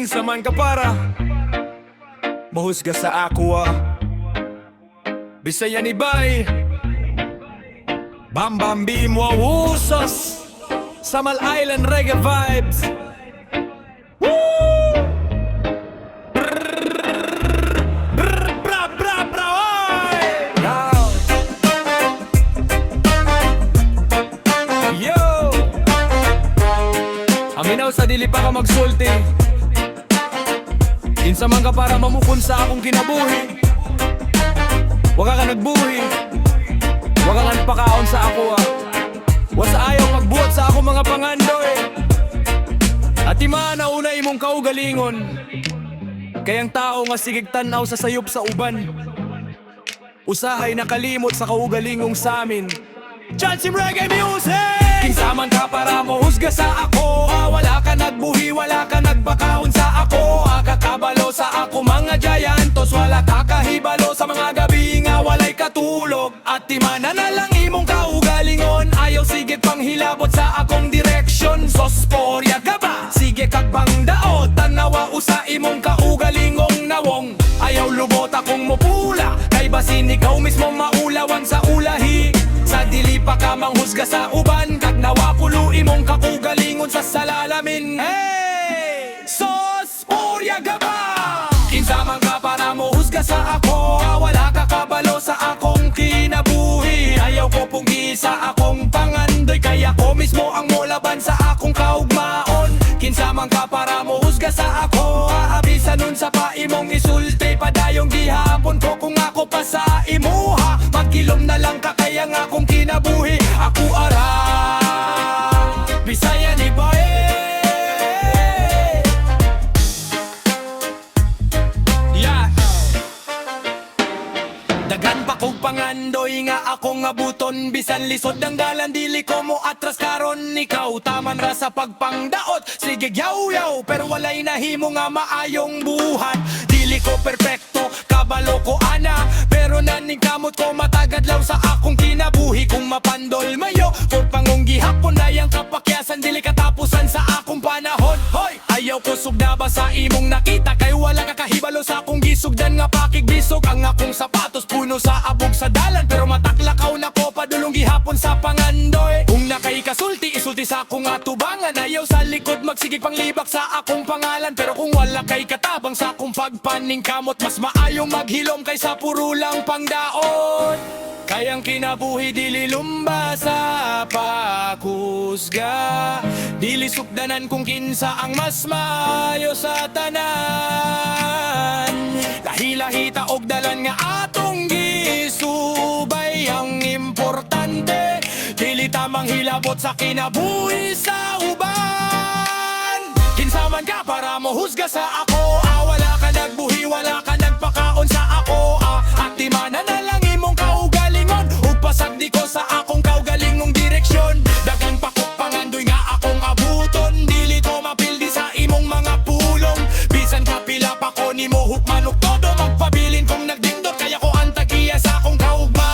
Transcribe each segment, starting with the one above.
Kinsa man ka para mahusga sa ako Bisaya ni Bay Bam Bam Bim Wawusos Samal Island Reggae Vibes. Woo! Bra bra bra oy! Yo! Aminaw sa dili pa ka magsulti. Kinsa man ka para mamukon sa akong kinabuhi. Waka ka nagbuhi. Waka ka nagpakaon sa ako Was ayaw magbuhat sa ako mga pangandoy. At imana una imong kaugalingon. Kayang tao nga sigig tanaw sa sayop sa uban. Usahay nakalimot sa kaugalingong samin. Chansim Reggae Music! Kinsa man ka para mohusga sa ako Wala ka nagbuhi, wala ka nagbakaon sa ako Kakabalo sa ako mga giantos Wala ka kahibalo sa mga gabi nga walay katulog At imana na lang imong kaugalingon Ayaw sige pang hilabot sa akong direksyon Sosporya ka ba? Sige kagbang daot Tanawa usa imong kaugalingong nawong Ayaw lubot akong mupula Kay basin ikaw mismo maulawan sa ulahi Sa dili pa ka manghusga sa uban Kag nawapulo imong kaugalingon sa salalamin Hey! Sosporya ka ba? Kinsa man ka para mohusga sa ako Wala ka kabalo sa akong kinabuhi Ayaw ko pong isa akong pangandoy Kaya ko mismo ang molaban sa akong kaugmaon Kinsa man ka para mohusga sa ako Abisa nun sa paimong isulti Padayong gihapon ko kung ako pa sa imuha Magkilom na lang ka kaya nga akong kinabuhi Ako ara Bisaya ni Bay Dagan pa kong pangandoy nga akong abuton Bisan lisod ang dalan dili ko mo atras karon Ikaw taman ra sa pagpangdaot Sige yaw-yaw pero walay nahimo nga maayong buhat Dili ko perpekto, kabalo ko ana Pero naning kamot ko matagadlaw sa akong kinabuhi Kung mapandol mayo, for pangunggi hapon Dayang kapakyasan dili katapusan sa akong panahon Hoy! Ayaw ko sugdaba sa imong nakita Kay wala ka kahibalo sa akong gisugdan nga pakigbisog Ang akong sapatos puno sa abog sa dalan Pero mataklakaw na ko padulong gihapon sa pangandoy Kung nakay kasulti, isulti sa akong atubangan Ayaw sa likod magsigig panglibak sa akong pangalan Pero kung wala kay katabang sa akong pagpaning kamot Mas maayong maghilom kaysa puro lang pangdaon Kayang kinabuhi dili lumba sa pakusga Dili sukdanan kung kinsa ang mas maayo sa tanan Lahi-lahi taog dalan nga atong gisubay Ang importante Dili tamang hilabot sa kinabuhi sa uban Kinsa man ka para mohusga sa ako Wala ka nagbuhi, wala ka nagpakaon sa ako At imana na lang imong kaugalingon Ugpasag di ko sa akong kaugalingong direksyon Dagang pakok pangandoy nga akong abuton Dili ko mapildi sa imong mga pulong Bisan kapila pa ko ni mo hukmanok todo Magpabilin kong nagdindot kaya ko ang tagiya sa akong kaugmaon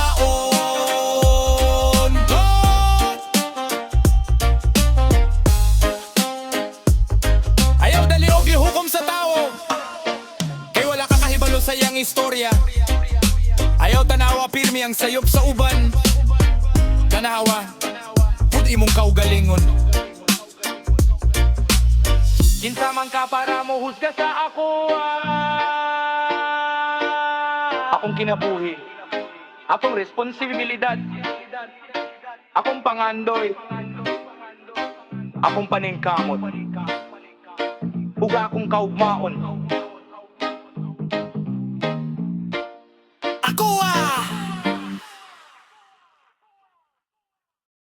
Ayaw dali og gihukom sa tao Kay wala ka kahibalo sa iyang istorya Ayaw tanawa pirmi ang sayop sa uban Tanawa pud imong kaugalingon Kinsa man ka para mo husga sa ako Akong kinabuhi Akong responsibilidad Akong pangandoy Akong paningkamot Uga akong kaugmaon